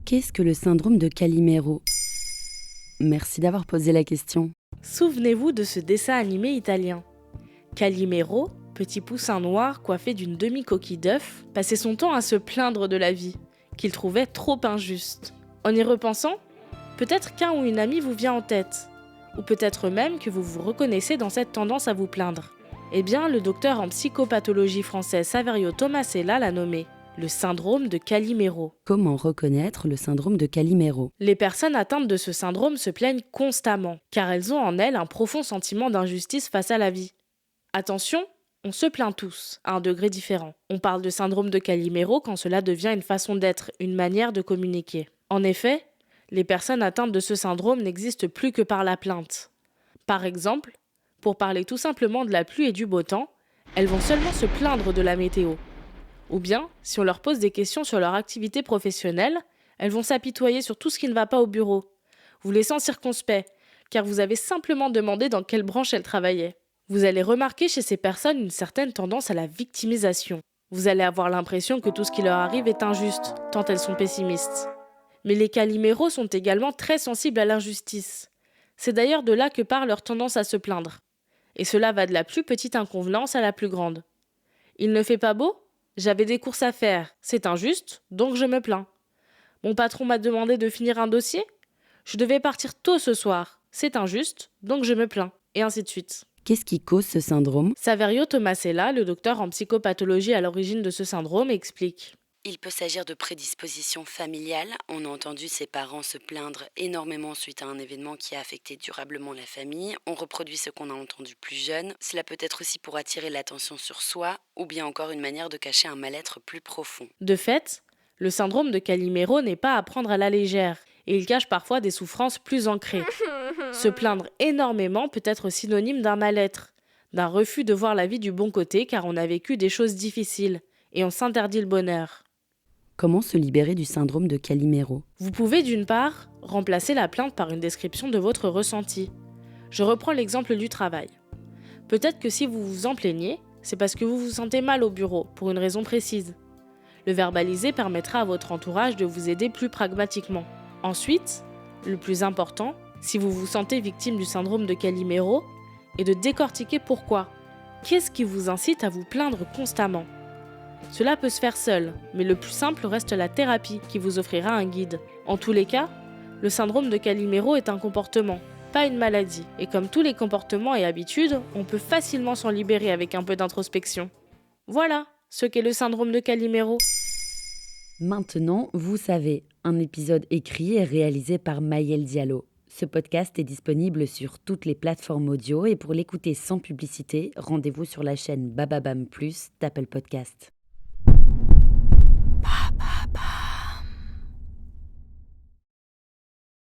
Qu'est-ce que le syndrome de Calimero ? Merci d'avoir posé la question. Souvenez-vous de ce dessin animé italien. Calimero, petit poussin noir coiffé d'une demi-coquille d'œuf, passait son temps à se plaindre de la vie, qu'il trouvait trop injuste. En y repensant, peut-être qu'un ou une amie vous vient en tête, ou peut-être même que vous vous reconnaissez dans cette tendance à vous plaindre. Eh bien, le docteur en psychopathologie français Saverio Tomasella l'a nommé le syndrome de Calimero. Comment reconnaître le syndrome de Calimero ? Les personnes atteintes de ce syndrome se plaignent constamment, car elles ont en elles un profond sentiment d'injustice face à la vie. Attention, on se plaint tous, à un degré différent. On parle de syndrome de Calimero quand cela devient une façon d'être, une manière de communiquer. En effet, les personnes atteintes de ce syndrome n'existent plus que par la plainte. Par exemple, pour parler tout simplement de la pluie et du beau temps, elles vont seulement se plaindre de la météo. Ou bien, si on leur pose des questions sur leur activité professionnelle, elles vont s'apitoyer sur tout ce qui ne va pas au bureau, vous laissant circonspect, car vous avez simplement demandé dans quelle branche elles travaillaient. Vous allez remarquer chez ces personnes une certaine tendance à la victimisation. Vous allez avoir l'impression que tout ce qui leur arrive est injuste, tant elles sont pessimistes. Mais les Calimero sont également très sensibles à l'injustice. C'est d'ailleurs de là que part leur tendance à se plaindre. Et cela va de la plus petite inconvenance à la plus grande. Il ne fait pas beau ? J'avais des courses à faire. C'est injuste, donc je me plains. Mon patron m'a demandé de finir un dossier ? Je devais partir tôt ce soir. C'est injuste, donc je me plains. Et ainsi de suite. Qu'est-ce qui cause ce syndrome ? Saverio Tomasella, le docteur en psychopathologie à l'origine de ce syndrome, explique. Il peut s'agir de prédispositions familiales. On a entendu ses parents se plaindre énormément suite à un événement qui a affecté durablement la famille. On reproduit ce qu'on a entendu plus jeune. Cela peut être aussi pour attirer l'attention sur soi ou bien encore une manière de cacher un mal-être plus profond. De fait, le syndrome de Calimero n'est pas à prendre à la légère et il cache parfois des souffrances plus ancrées. Se plaindre énormément peut être synonyme d'un mal-être, d'un refus de voir la vie du bon côté car on a vécu des choses difficiles et on s'interdit le bonheur. Comment se libérer du syndrome de Calimero ? Vous pouvez d'une part remplacer la plainte par une description de votre ressenti. Je reprends l'exemple du travail. Peut-être que si vous vous en plaignez, c'est parce que vous vous sentez mal au bureau, pour une raison précise. Le verbaliser permettra à votre entourage de vous aider plus pragmatiquement. Ensuite, le plus important, si vous vous sentez victime du syndrome de Calimero, est de décortiquer pourquoi. Qu'est-ce qui vous incite à vous plaindre constamment ? Cela peut se faire seul, mais le plus simple reste la thérapie qui vous offrira un guide. En tous les cas, le syndrome de Calimero est un comportement, pas une maladie. Et comme tous les comportements et habitudes, on peut facilement s'en libérer avec un peu d'introspection. Voilà ce qu'est le syndrome de Calimero. Maintenant, vous savez, un épisode écrit et réalisé par Maëlle Diallo. Ce podcast est disponible sur toutes les plateformes audio et pour l'écouter sans publicité, rendez-vous sur la chaîne Bababam Plus d'Apple Podcast.